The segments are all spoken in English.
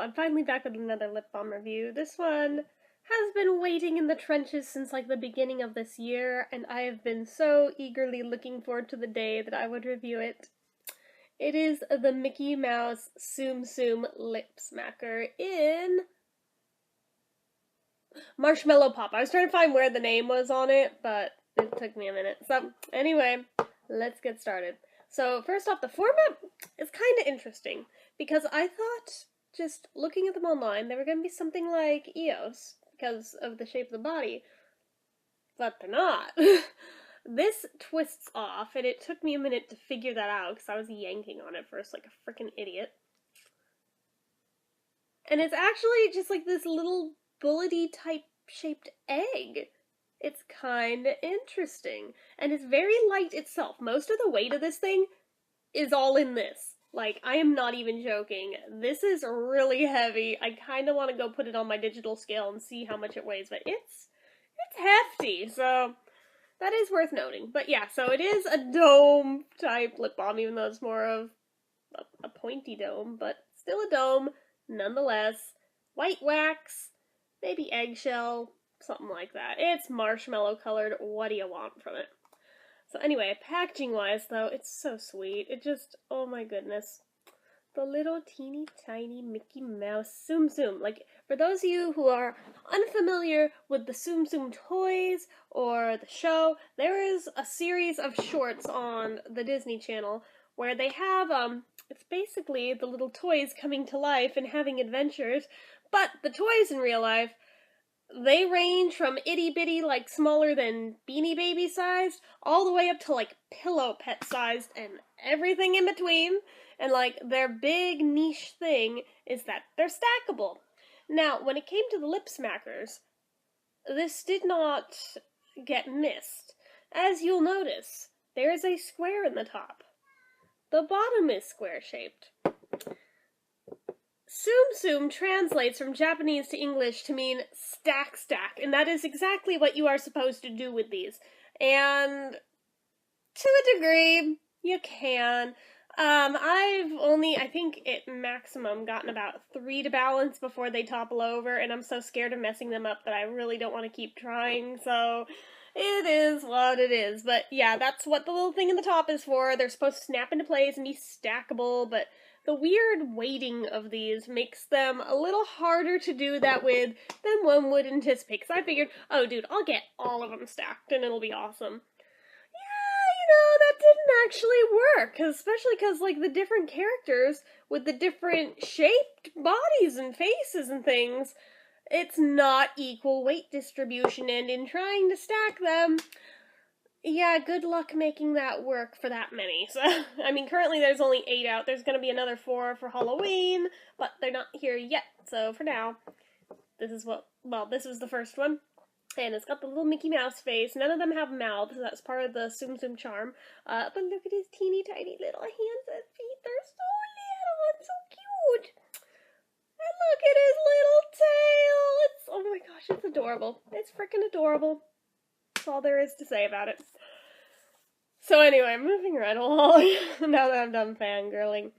I'm finally back with another lip balm review. This one has been waiting in the trenches since like the beginning of this year, and I have been so eagerly looking forward to the day that I would review it. It is the Mickey Mouse Tsum Tsum Lip Smacker in Marshmallow Pop. I was trying to find where the name was on it, but it took me a minute. So, anyway, let's get started. So, first off, the format is kind of interesting, because I thought, just looking at them online, they were going to be something like EOS, because of the shape of the body. But they're not. This twists off, and it took me a minute to figure that out, because I was yanking on it first like a freaking idiot. And it's actually just like this little bullety type shaped egg. It's kind of interesting. And it's very light itself. Most of the weight of this thing is all in this. Like, I am not even joking. This is really heavy. I kind of want to go put it on my digital scale and see how much it weighs, but it's hefty, so that is worth noting. But yeah, so it is a dome type lip balm, even though it's more of a pointy dome, but still a dome nonetheless. White wax, maybe eggshell, something like that. It's marshmallow colored. What do you want from it? So anyway, packaging wise though, it's so sweet. It just, oh my goodness. The little teeny tiny Mickey Mouse Tsum Tsum. Like, for those of you who are unfamiliar with the Tsum Tsum toys or the show, there is a series of shorts on the Disney Channel where they have, it's basically the little toys coming to life and having adventures, but the toys in real life, they range from itty-bitty, like smaller than Beanie Baby sized, all the way up to like pillow pet sized and everything in between. And like their big niche thing is that they're stackable. Now, when it came to the lip smackers, this did not get missed. As you'll notice, there is a square in the top. The bottom is square-shaped. Tsum Tsum translates from Japanese to English to mean stack, and that is exactly what you are supposed to do with these. And to a degree, you can. I've only, I think at maximum, gotten about 3 to balance before they topple over, and I'm so scared of messing them up that I really don't want to keep trying, so it is what it is. But yeah, that's what the little thing in the top is for. They're supposed to snap into place and be stackable, but the weird weighting of these makes them a little harder to do that with than one would anticipate. Because I figured, oh dude, I'll get all of them stacked and it'll be awesome. Yeah, that didn't actually work. Especially because, like, the different characters with the different shaped bodies and faces and things, it's not equal weight distribution. And in trying to stack them, yeah, good luck making that work for that many. So, I mean, currently there's only 8 out. There's going to be another 4 for Halloween, but they're not here yet. So for now, this is this is the first one. And it's got the little Mickey Mouse face. None of them have mouths, so that's part of the Tsum Tsum charm. But look at his teeny tiny little hands and feet. They're so little and so cute. And look at his little tail. It's, oh my gosh, it's adorable. It's freaking adorable. That's all there is to say about it. So anyway, moving right along, now that I'm done fangirling.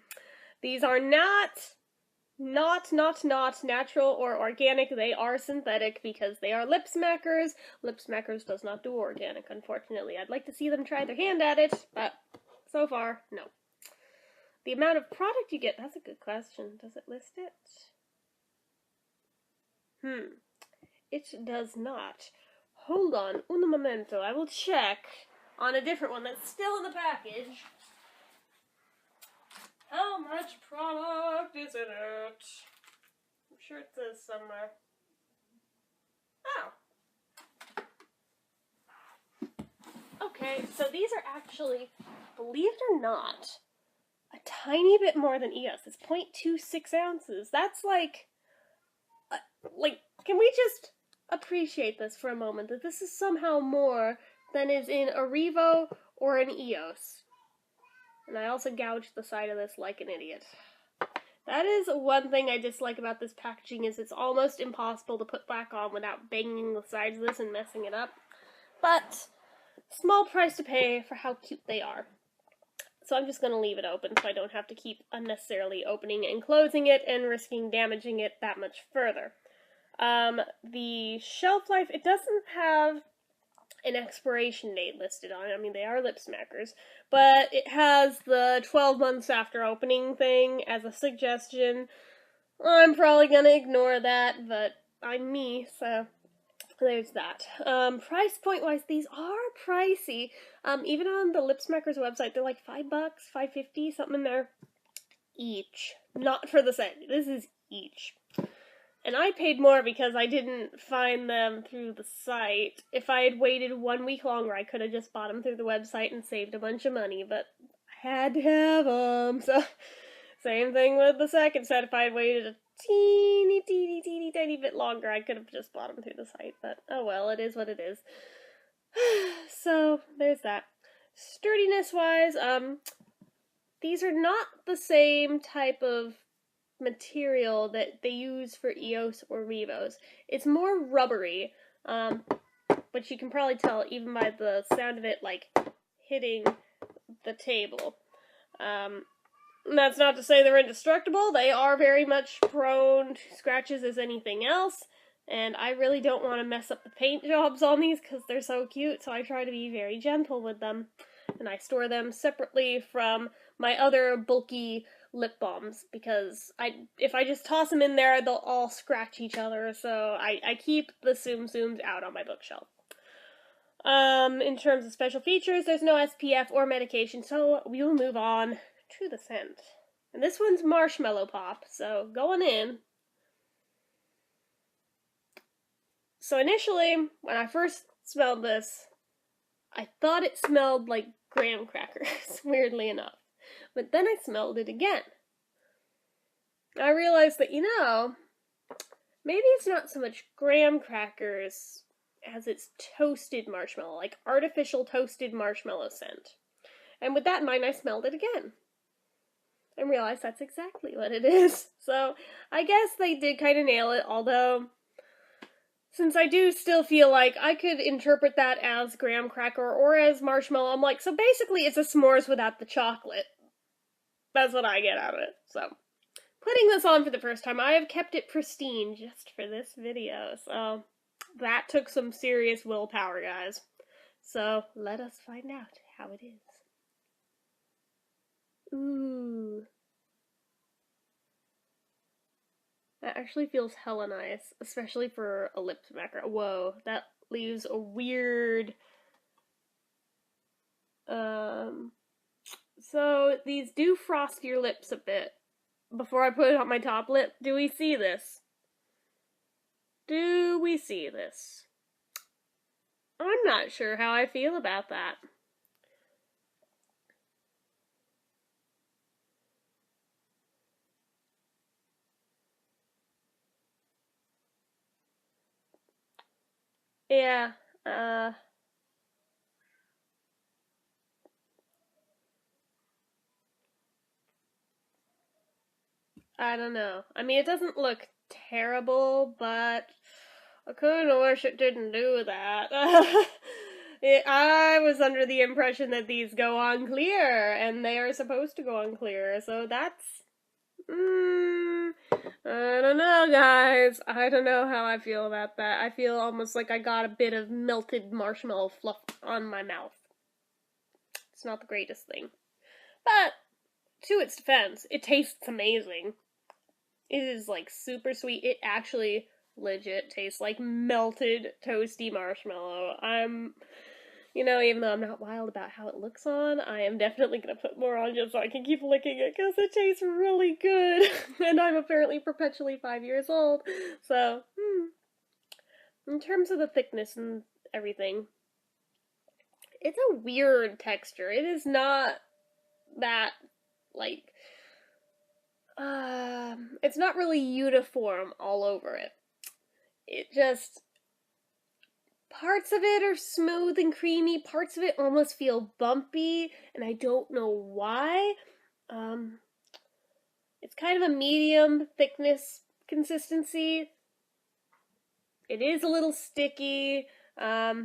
These are not natural or organic. They are synthetic because they are lip smackers. Lip smackers does not do organic, unfortunately. I'd like to see them try their hand at it, but so far, no. The amount of product you get, that's a good question. Does it list it? It does not. Hold on, un momento. I will check on a different one that's still in the package. How much product is in it? I'm sure it says somewhere. Oh. Okay, so these are actually, believe it or not, a tiny bit more than EOS. It's 0.26 ounces. That's like, can we just appreciate this for a moment, that this is somehow more than is in a Revo or an EOS. And I also gouged the side of this like an idiot. That is one thing I dislike about this packaging, is it's almost impossible to put back on without banging the sides of this and messing it up. But small price to pay for how cute they are. so I'm just going to leave it open so I don't have to keep unnecessarily opening and closing it and risking damaging it that much further. The shelf life, it doesn't have an expiration date listed on it. I mean, they are lip smackers, but it has the 12 months after opening thing as a suggestion. I'm probably gonna ignore that, but I'm me, so there's that. Price point wise, these are pricey. Even on the Lip Smackers website, they're like $5, $5.50, something in there each. Not for the set. This is each. And I paid more because I didn't find them through the site. If I had waited 1 week longer, I could have just bought them through the website and saved a bunch of money, but I had to have them, so same thing with the second set. If I had waited a teeny tiny bit longer, I could have just bought them through the site, but oh well, it is what it is. So, there's that. Sturdiness-wise, these are not the same type of material that they use for EOS or Revos. It's more rubbery, which you can probably tell even by the sound of it, like, hitting the table. That's not to say they're indestructible. They are very much prone to scratches as anything else, and I really don't want to mess up the paint jobs on these because they're so cute, so I try to be very gentle with them. And I store them separately from my other bulky lip balms, because if I just toss them in there, they'll all scratch each other, so I keep the Tsum Tsums out on my bookshelf. In terms of special features, there's no SPF or medication, so we will move on to the scent. And this one's Marshmallow Pop, so going in. So initially, when I first smelled this, I thought it smelled like graham crackers, weirdly enough. But then I smelled it again. I realized that, maybe it's not so much graham crackers as it's toasted marshmallow, like artificial toasted marshmallow scent. And with that in mind, I smelled it again. And realized that's exactly what it is. So, I guess they did kind of nail it, although, since I do still feel like I could interpret that as graham cracker or as marshmallow, I'm like, so basically it's a s'mores without the chocolate. That's what I get out of it. So, putting this on for the first time, I have kept it pristine just for this video. So, that took some serious willpower, guys. So, let us find out how it is. Ooh. That actually feels hella nice, especially for a lip smacker. Whoa, that leaves a weird... So, these do frost your lips a bit. Before I put it on my top lip, do we see this? Do we see this? I'm not sure how I feel about that. Yeah, I don't know. I mean, it doesn't look terrible, but I kinda wish it didn't do that. I was under the impression that these go on clear, and they are supposed to go on clear, so that's... I don't know, guys. I don't know how I feel about that. I feel almost like I got a bit of melted marshmallow fluff on my mouth. It's not the greatest thing. But, to its defense, it tastes amazing. It is, like, super sweet. It actually legit tastes like melted toasty marshmallow. Even though I'm not wild about how it looks on, I am definitely gonna put more on just so I can keep licking it, because it tastes really good. And I'm apparently perpetually 5 years old. So, in terms of the thickness and everything, it's a weird texture. It is not that, like, it's not really uniform all over it. It just, parts of it are smooth and creamy, parts of it almost feel bumpy, and I don't know why. It's kind of a medium thickness consistency. It is a little sticky. Yeah,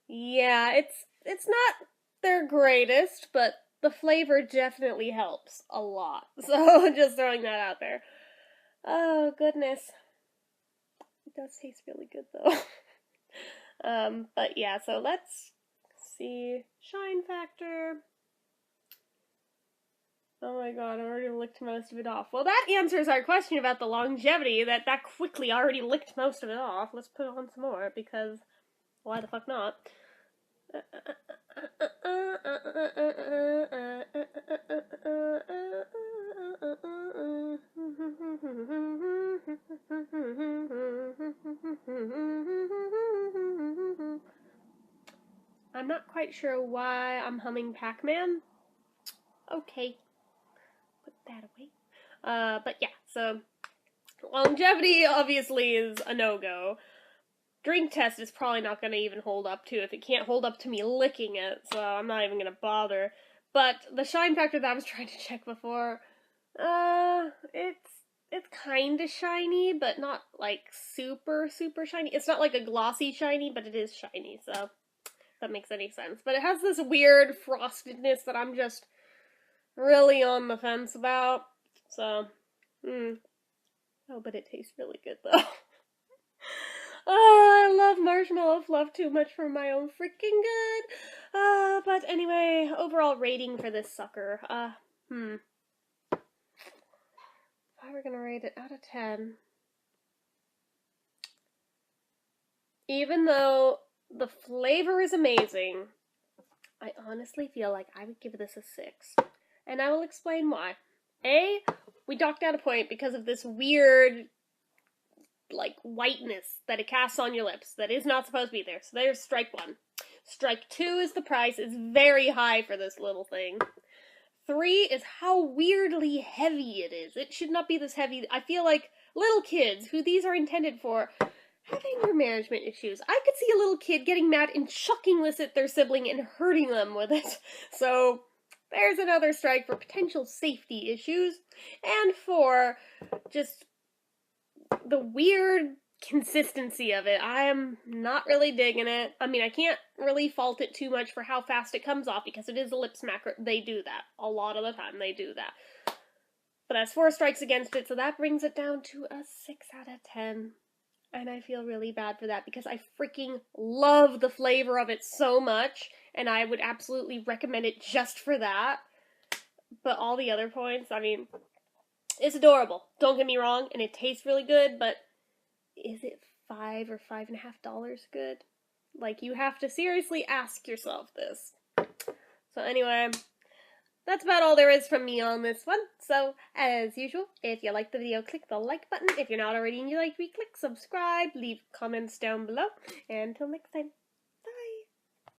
it's not their greatest, but the flavor definitely helps a lot. So, just throwing that out there. Oh, goodness. It does taste really good, though. But yeah, so let's see. Shine factor. Oh my god, I already licked most of it off. Well, that answers our question about the longevity, that quickly already licked most of it off. Let's put on some more, because why the fuck not? I'm not quite sure why I'm humming Pac-Man. Okay. Put that away. But yeah, so longevity obviously is a no-go. Drink test is probably not going to even hold up to if it can't hold up to me licking it, so I'm not even going to bother. But the shine factor that I was trying to check before, it's kind of shiny, but not like super, super shiny. It's not like a glossy shiny, but it is shiny, so if that makes any sense. But it has this weird frostedness that I'm just really on the fence about, so, Oh, but it tastes really good, though. Oh, I love marshmallow fluff too much for my own freaking good. But anyway, overall rating for this sucker. If I were gonna rate it out of 10, even though the flavor is amazing, I honestly feel like I would give this a 6. And I will explain why. A, we docked out a point because of this weird, like, whiteness that it casts on your lips that is not supposed to be there. So there's strike 1. Strike 2 is the price. It's very high for this little thing. 3 is how weirdly heavy it is. It should not be this heavy. I feel like little kids, who these are intended for, have anger management issues. I could see a little kid getting mad and chucking this at their sibling and hurting them with it. So there's another strike for potential safety issues. And 4, just the weird consistency of it. I am not really digging it. I mean, I can't really fault it too much for how fast it comes off, because it is a lip smacker. They do that. A lot of the time, they do that. But that's 4 strikes against it, so that brings it down to a 6 out of 10. And I feel really bad for that, because I freaking love the flavor of it so much, and I would absolutely recommend it just for that. But all the other points, I mean, it's adorable. Don't get me wrong, and it tastes really good, but is it $5 or $5.50 good? Like, you have to seriously ask yourself this. So anyway, that's about all there is from me on this one. So, as usual, if you liked the video, click the like button. If you're not already and you like me, click subscribe, leave comments down below. And until next time.